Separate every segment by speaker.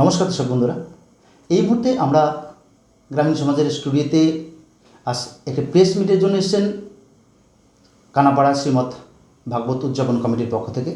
Speaker 1: নমস্কার দর্শক বন্ধুরা, এই মুহূর্তে আমরা গ্রামীণ সমাজের স্টুডিওতে একটা প্রেস মিটের জন্য এসেছেন কানাপাড়া শ্রীমৎ ভাগবত উদযাপন কমিটির পক্ষ থেকে।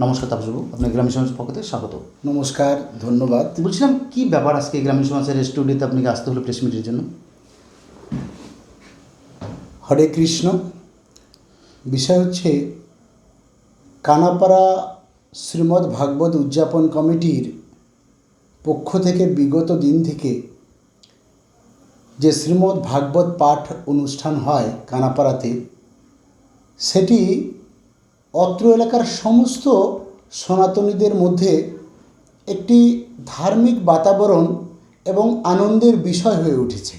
Speaker 1: নমস্কার তাপসবাবু, আপনার গ্রামীণ সমাজের পক্ষ থেকে স্বাগত।
Speaker 2: নমস্কার, ধন্যবাদ।
Speaker 1: বলছিলাম কী ব্যাপার আজকে গ্রামীণ সমাজের স্টুডিওতে আপনাকে আসতে হলো প্রেস মিটের জন্য?
Speaker 2: হরে কৃষ্ণ। বিষয় হচ্ছে কানাপাড়া শ্রীমৎ ভাগবত উদযাপন কমিটির পক্ষ থেকে বিগত দিন থেকে যে শ্রীমৎ ভাগবত পাঠ অনুষ্ঠান হয় কানাপাড়াতে, সেটি অত্র এলাকার সমস্ত সনাতনীদের মধ্যে একটি ধার্মিক বাতাবরণ এবং আনন্দের বিষয় হয়ে উঠেছে।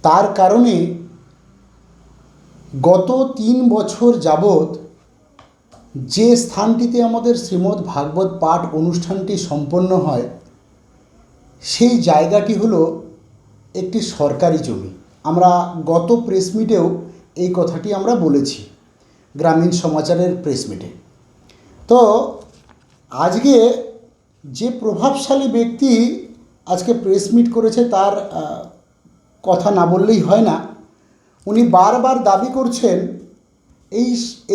Speaker 2: তার কারণে গত 3 বছর যাবৎ যে স্থানটিতে আমাদের শ্রীমৎ ভাগবত পাঠ অনুষ্ঠানটি সম্পন্ন হয়, সেই জায়গাটি হলো একটি সরকারি জমি। আমরা গত প্রেস মিটেও এই কথাটি আমরা বলেছি, গ্রামীণ সমাচারের প্রেস মিটে। তো আজকে যে প্রভাবশালী ব্যক্তি আজকে প্রেস মিট করেছে, তার কথা না বললেই হয় না। উনি বারবার দাবি করছেন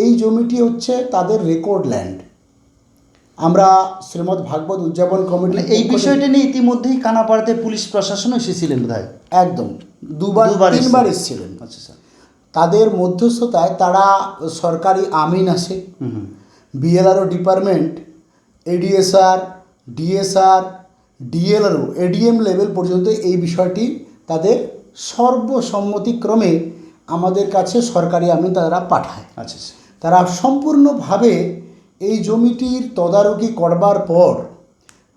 Speaker 2: এই জমিটি হচ্ছে তাদের রেকর্ড ল্যান্ড। আমরা শ্রীমৎ ভাগবত উদযাপন কমিটি
Speaker 1: এই বিষয়টা নিয়ে ইতিমধ্যেই কানাপাড়াতে পুলিশ প্রশাসন এসেছিলেন বোধহয়।
Speaker 2: একদম 2-3বার এসেছিলেন।
Speaker 1: আচ্ছা স্যার।
Speaker 2: তাদের মধ্যস্থতায় তারা সরকারি আমিন আসে, BLRO department, ADSR, DSR, DLRO, ADM level পর্যন্ত এই বিষয়টি তাদের সর্বসম্মতিক্রমে আমাদের কাছে সরকারি আমিন তারা পাঠায়।
Speaker 1: আচ্ছা স্যার।
Speaker 2: তারা সম্পূর্ণভাবে এই জমিটির তদারকি করবার পর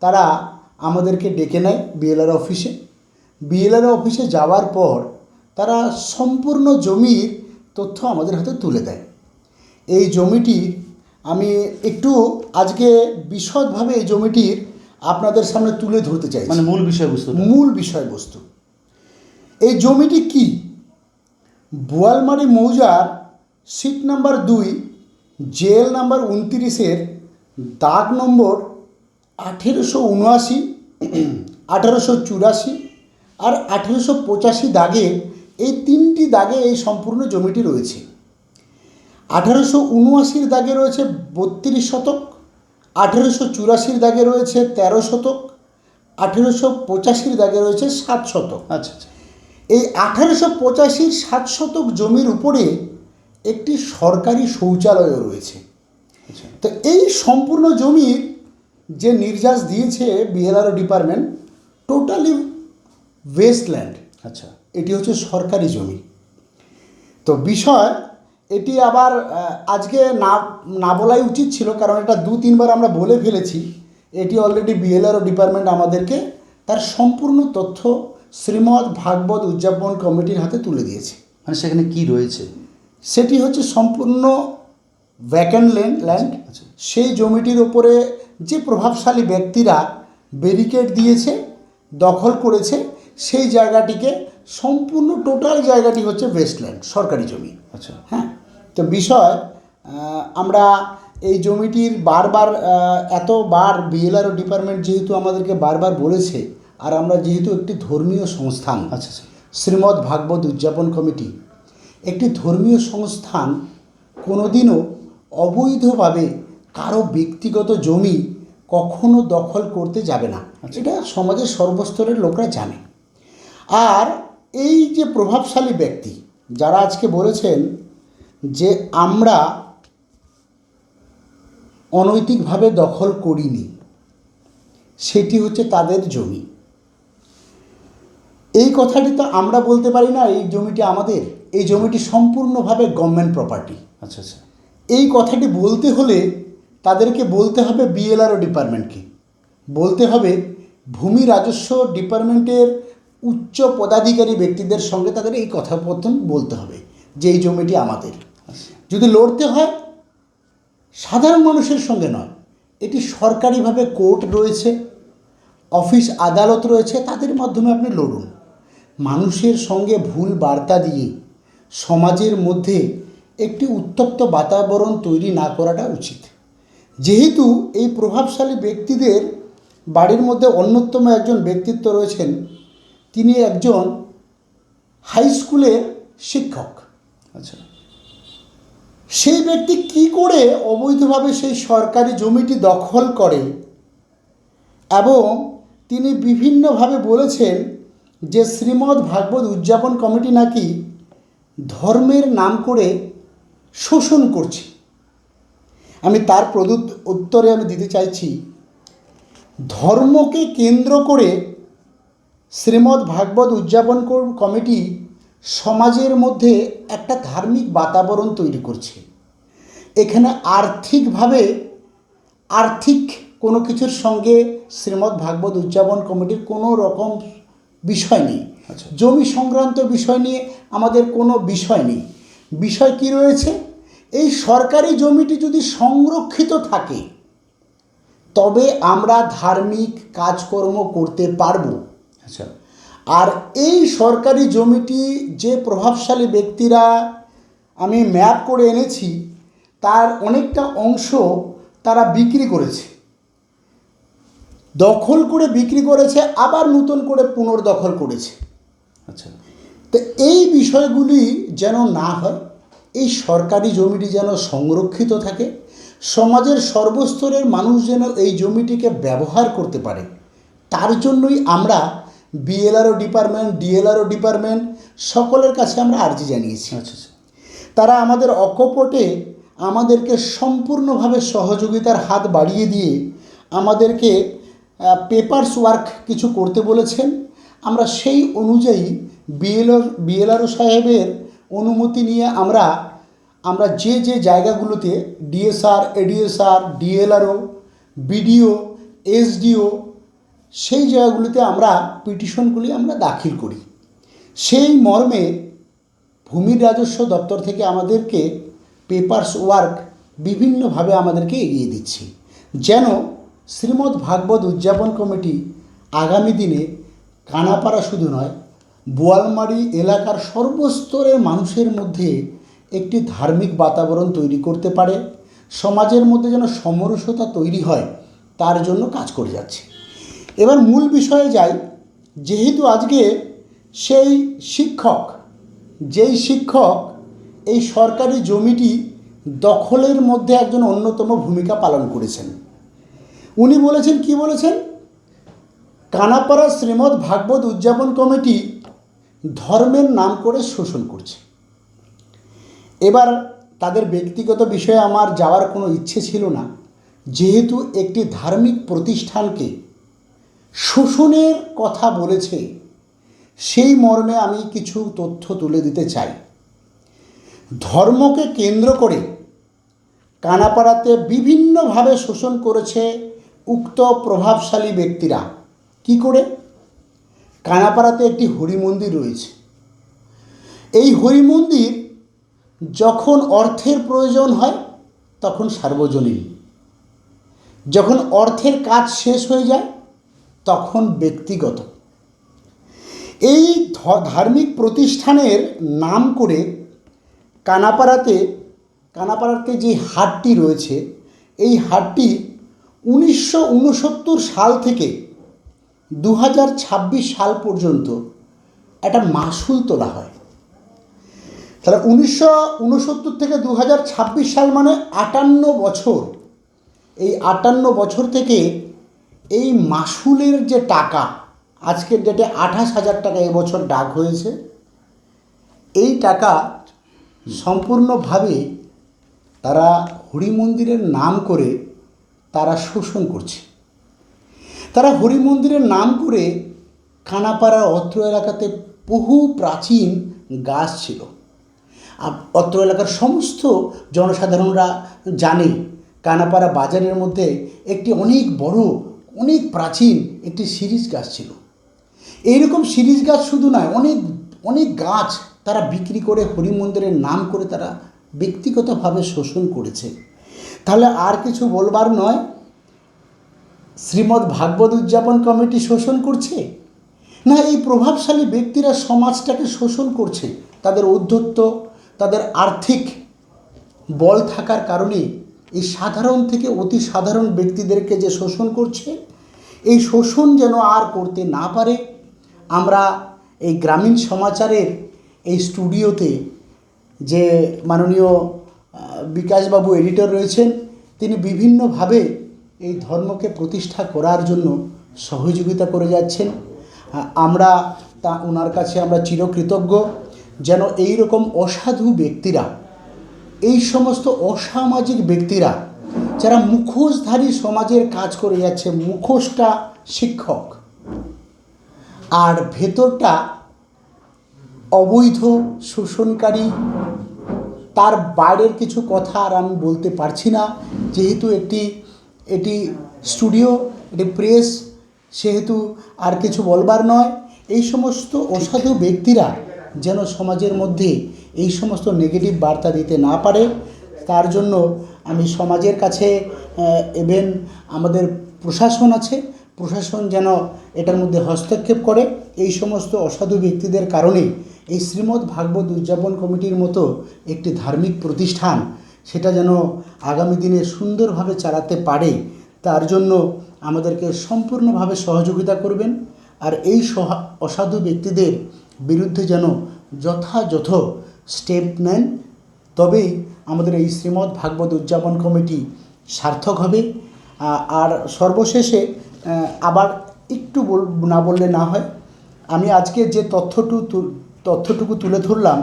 Speaker 2: তারা আমাদেরকে ডেকে নেয় বিএলআর অফিসে। বিএলআর অফিসে যাওয়ার পর তারা সম্পূর্ণ জমির তথ্য আমাদের হাতে তুলে দেয়। এই জমিটি আমি একটু আজকে বিশদভাবে এই জমিটির আপনাদের সামনে তুলে ধরতে চাই,
Speaker 1: মানে মূল বিষয়বস্তু।
Speaker 2: এই জমিটি কি? বোয়ালমারি মৌজার সিট নাম্বার 2, জেল নাম্বার 29-এর দাগ নম্বর 1879, 1884 আর 1885 দাগে, এই 3টি দাগে এই সম্পূর্ণ জমিটি রয়েছে। 1879 দাগে রয়েছে 32 শতক, 1884 দাগে রয়েছে 13 শতক, 1885 দাগে রয়েছে 7 শতক।
Speaker 1: আচ্ছা আচ্ছা।
Speaker 2: এই 1885 7 শতক জমির উপরে একটি সরকারি শৌচালয়ও রয়েছে। তো এই সম্পূর্ণ জমির যে নির্যাস দিয়েছে বিএলআরও ডিপার্টমেন্ট, টোটালি ওয়েস্টল্যান্ড।
Speaker 1: আচ্ছা।
Speaker 2: এটি হচ্ছে সরকারি জমি। তো বিষয় এটি আবার আজকে না বলাই উচিত ছিল, কারণ এটা 2-3বার আমরা বলে ফেলেছি। এটি অলরেডি বিএলআরও ডিপার্টমেন্ট আমাদেরকে তার সম্পূর্ণ তথ্য শ্রীমৎ ভাগবত উদযাপন কমিটির হাতে তুলে দিয়েছে।
Speaker 1: মানে সেখানে কি রয়েছে?
Speaker 2: সেটি হচ্ছে সম্পূর্ণ ভ্যাকেন্ট ল্যান্ড। সেই জমিটির ওপরে যে প্রভাবশালী ব্যক্তিরা ব্যারিকেড দিয়েছে, দখল করেছে, সেই জায়গাটিকে সম্পূর্ণ টোটাল জায়গাটি হচ্ছে ওয়েস্টল্যান্ড, সরকারি জমি।
Speaker 1: আচ্ছা।
Speaker 2: হ্যাঁ, তো বিষয় আমরা এই জমিটির বারবার এতবার বিএলআরও ডিপার্টমেন্ট যেহেতু আমাদেরকে বারবার বলেছে, আর আমরা যেহেতু একটি ধর্মীয় সংস্থান,
Speaker 1: আচ্ছা আচ্ছা,
Speaker 2: শ্রীমৎ ভাগবত উদযাপন কমিটি একটি ধর্মীয় সংস্থান, কোনোদিনও অবৈধভাবে কারো ব্যক্তিগত জমি কখনো দখল করতে যাবে না। এটা সমাজের সর্বস্তরের লোকরা জানে। আর এই যে প্রভাবশালী ব্যক্তি যারা আজকে বলেছেন যে আমরা অনৈতিকভাবে দখল করিনি, সেটি হচ্ছে তাদের জমি। এই কথাটি তো আমরা বলতে পারি না এই জমিটি আমাদের। এই জমিটি সম্পূর্ণভাবে গভর্নমেন্ট প্রপার্টি।
Speaker 1: আচ্ছা আচ্ছা।
Speaker 2: এই কথাটি বলতে হলে তাদেরকে বলতে হবে বিএলআরও ডিপার্টমেন্টকে, বলতে হবে ভূমি রাজস্ব ডিপার্টমেন্টের উচ্চ পদাধিকারী ব্যক্তিদের সঙ্গে তাদের এই কথাপত্তন বলতে হবে যে এই জমিটি আমাদের। যদি লড়তে হয় সাধারণ মানুষের সঙ্গে নয়, এটি সরকারিভাবে কোর্ট রয়েছে, অফিস আদালত রয়েছে, তাদের মাধ্যমে আপনি লড়ুন। মানুষের সঙ্গে ভুল বার্তা দিয়ে সমাজের মধ্যে একটি উত্তপ্ত বাতাবরণ তৈরি না করাটা উচিত। যেহেতু এই প্রভাবশালী ব্যক্তিদের বাড়ির মধ্যে অন্যতম একজন ব্যক্তিত্ব রয়েছেন, তিনি একজন হাই স্কুলের শিক্ষক।
Speaker 1: আচ্ছা।
Speaker 2: সেই ব্যক্তি কি করে অবৈধভাবে সেই সরকারি জমিটি দখল করে, এবং তিনি বিভিন্নভাবে বলেছেন যে শ্রীমদ্ ভাগবত উদযাপন কমিটি নাকি ধর্মের নাম করে শোষণ করছে। আমি তার উত্তরে আমি দিতে চাইছি, ধর্মকে কেন্দ্র করে শ্রীমদ্ ভাগবত উদযাপন কমিটি সমাজের মধ্যে একটা ধার্মিক বাতাবরণ তৈরি করছে। এখানে আর্থিক কোনো কিছুর সঙ্গে শ্রীমদ্ ভাগবত উদযাপন কমিটির কোনো রকম বিষয় নেই।
Speaker 1: আচ্ছা।
Speaker 2: জমি সংক্রান্ত বিষয় নিয়ে আমাদের কোনো বিষয় নেই। বিষয় কি রয়েছে, এই সরকারি জমিটি যদি সংরক্ষিত থাকে তবে আমরা ধার্মিক কাজকর্ম করতে পারবো।
Speaker 1: আচ্ছা।
Speaker 2: আর এই সরকারি জমিটি যে প্রভাবশালী ব্যক্তিরা, আমি ম্যাপ করে এনেছি, তার অনেকটা অংশ তারা বিক্রি করেছে, দখল করে বিক্রি করেছে, আবার নতুন করে পুনর্দখল করেছে।
Speaker 1: আচ্ছা।
Speaker 2: তো এই বিষয়গুলি যেন না হয়, এই সরকারি জমিটি যেন সংরক্ষিত থাকে, সমাজের সর্বস্তরের মানুষ যেন এই জমিটিকে ব্যবহার করতে পারে, তার জন্যই আমরা বিএলআরও ডিপার্টমেন্ট, ডিএলআরও ডিপার্টমেন্ট সকলের কাছে আমরা আর্জি জানিয়েছি।
Speaker 1: আচ্ছা। আচ্ছা।
Speaker 2: তারা আমাদের অকপটে আমাদেরকে সম্পূর্ণভাবে সহযোগিতার হাত বাড়িয়ে দিয়ে আমাদেরকে পেপারস ওয়ার্ক কিছু করতে বলেছেন। আমরা সেই অনুযায়ী বিএলআরও সাহেবের অনুমতি নিয়ে আমরা যে জায়গাগুলোতে DSR, ADSR, DLRO, BDO, SDO, সেই জায়গাগুলিতে আমরা পিটিশনগুলি আমরা দাখিল করি। সেই মর্মে ভূমি রাজস্ব দপ্তর থেকে আমাদেরকে পেপারস ওয়ার্ক বিভিন্নভাবে আমাদেরকে এগিয়ে দিচ্ছে, যেন শ্রীমদ্ ভাগবত উদযাপন কমিটি আগামী দিনে কানাপাড়া শুধু নয়, বোয়ালমারি এলাকার সর্বস্তরের মানুষের মধ্যে একটি ধার্মিক বাতাবরণ তৈরি করতে পারে, সমাজের মধ্যে যেন সমরসতা তৈরি হয়, তার জন্য কাজ করে যাচ্ছে। এবার মূল বিষয়ে যাই। যেহেতু আজকে যেই শিক্ষক এই সরকারি জমিটি দখলের মধ্যে একজন অন্যতম ভূমিকা পালন করেছেন, উনি বলেছেন, কি বলেছেন, কানাপাড়া শ্রীমদ্ ভাগবত উদযাপন কমিটি ধর্মের নাম করে শোষণ করছে। এবার তাদের ব্যক্তিগত বিষয়ে আমার যাওয়ার কোনো ইচ্ছে ছিল না, যেহেতু একটি ধার্মিক প্রতিষ্ঠানকে শোষণের কথা বলেছে, সেই মর্মে আমি কিছু তথ্য তুলে দিতে চাই। ধর্মকে কেন্দ্র করে কানাপাড়াতে বিভিন্নভাবে শোষণ করেছে উক্ত প্রভাবশালী ব্যক্তিরা। কি করে? কানাপাড়াতে একটি হরিমন্দির রয়েছে। এই হরিমন্দির যখন অর্থের প্রয়োজন হয় তখন সার্বজনীন, যখন অর্থের কাজ শেষ হয়ে যায় তখন ব্যক্তিগত। এই ধার্মিক প্রতিষ্ঠানের নাম করে কানাপাড়াতে যে হাটটি রয়েছে, এই হাটটি 1969 সাল থেকে 2026 সাল পর্যন্ত একটা মাসুল তোলা হয়। তাহলে 1969 থেকে 2026 সাল মানে 58 বছর। এই 58 বছর থেকে এই মাসুলের যে টাকা, আজকের ডেটে 28,000 টাকা এবছর ডাক হয়েছে, এই টাকা সম্পূর্ণভাবে তারা হরিমন্দিরের নাম করে তারা শোষণ করছে। তারা হরিমন্দিরের নাম করে কানাপাড়ার অত্র এলাকাতে বহু প্রাচীন গাছ ছিল। আর অত্র এলাকার সমস্ত জনসাধারণরা জানে, কানাপাড়া বাজারের মধ্যে একটি অনেক বড়, অনেক প্রাচীন একটি শিরীষ গাছ ছিল। এইরকম শিরীষ গাছ শুধু নয়, অনেক গাছ তারা বিক্রি করে হরিমন্দিরের নাম করে তারা ব্যক্তিগতভাবে শোষণ করেছে। তাহলে আর কিছু বলবার নয়, শ্রীমদ্ ভাগবত উদযাপন কমিটি শোষণ করছে না, এই প্রভাবশালী ব্যক্তিরা সমাজটাকে শোষণ করছে। তাদের ঔদ্ধত্য, তাদের আর্থিক বল থাকার কারণে এই সাধারণ থেকে অতি সাধারণ ব্যক্তিদেরকে যে শোষণ করছে, এই শোষণ যেন আর করতে না পারে, আমরা এই গ্রামীণ সমাচারের এই স্টুডিওতে যে মাননীয় বিকাশবাবু এডিটর রয়েছেন, তিনি বিভিন্নভাবে এই ধর্মকে প্রতিষ্ঠা করার জন্য সহযোগিতা করে যাচ্ছেন। আমরা ওনার কাছে আমরা চিরকৃতজ্ঞ, যেন এই রকম অসাধু ব্যক্তিরা, এই সমস্ত অসামাজিক ব্যক্তিরা যারা মুখোশধারী সমাজের কাজ করে যাচ্ছে, মুখোশটা শিক্ষক আর ভেতরটা অবৈধ শোষণকারী, তার বাইরের কিছু কথা আর আমি বলতে পারছি না, যেহেতু এটি স্টুডিও, এটি প্রেস, সেহেতু আর কিছু বলবার নয়। এই সমস্ত অসাধু ব্যক্তিরা যেন সমাজের মধ্যে এই সমস্ত নেগেটিভ বার্তা দিতে না পারে, তার জন্য আমি সমাজের কাছে ইভেন আমাদের প্রশাসন আছে, প্রশাসন যেন এটার মধ্যে হস্তক্ষেপ করে। এই সমস্ত অসাধু ব্যক্তিদের কারণে এই শ্রীমদ্ ভাগবত উদযাপন কমিটির মতো একটি ধার্মিক প্রতিষ্ঠান সেটা যেন আগামী দিনে সুন্দরভাবে চালাতে পারে, তার জন্য আমাদেরকে সম্পূর্ণভাবে সহযোগিতা করবেন। আর এই অসাধু ব্যক্তিদের বিরুদ্ধে যেন যথাযথ স্টেপ নেন, তবেই আমাদের এই শ্রীমদ্ ভাগবত উদযাপন কমিটি সার্থক হবে। আর সর্বশেষে আবার একটু না বললে না হয়, আমি আজকে যে তথ্যটুকু তুলে ধরলাম,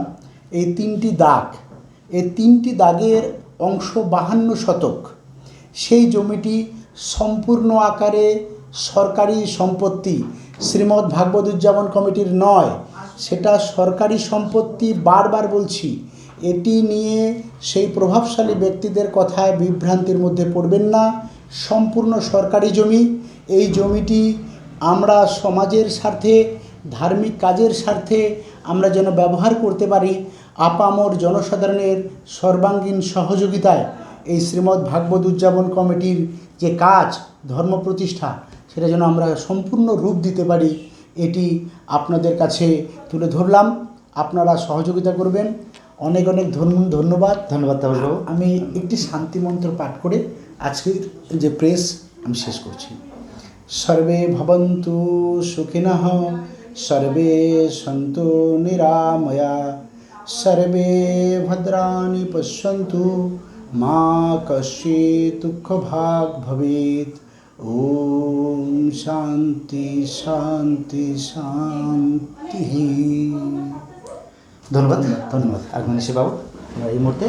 Speaker 2: এই 3টি দাগ, এই 3টি দাগের অংশ 52 শতক, সেই জমিটি সম্পূর্ণ আকারে সরকারি সম্পত্তি, শ্রীমদ্ ভাগবত উদযাপন কমিটির নয়, সেটা সরকারি সম্পত্তি। বারবার বলছি, এটি নিয়ে সেই প্রভাবশালী ব্যক্তিদের কথায় বিভ্রান্তির মধ্যে পড়বেন না। সম্পূর্ণ সরকারি জমি। এই জমিটি আমরা সমাজের স্বার্থে, ধার্মিক কাজের স্বার্থে আমরা যেন ব্যবহার করতে পারি, আপামর জনসাধারণের সর্বাঙ্গীন সহযোগিতায় এই শ্রীমদ্ ভাগবত উদযাপন কমিটির যে কাজ, ধর্ম প্রতিষ্ঠা, সেটা যেন আমরা সম্পূর্ণ রূপ দিতে পারি, এটি আপনাদের কাছে তুলে ধরলাম। আপনারা সহযোগিতা করবেন। অনেক অনেক ধন্যবাদ।
Speaker 1: তাপসবাবু।
Speaker 2: আমি একটি শান্তি মন্ত্র পাঠ করে আজকের যে প্রেস আমি শেষ করছি। সর্বে ভবন্তু সুখিনঃ, সর্বে সন্তু নিরাময়া, সর্বে ভদ্রাণি পশ্যন্তু, মা কশ্চিৎ দুঃখভাগ ভবেৎ। ওম শান্তি শান্তি শান্তি।
Speaker 1: ধন্যবাদ আগমনী বাবু। এই মুহূর্তে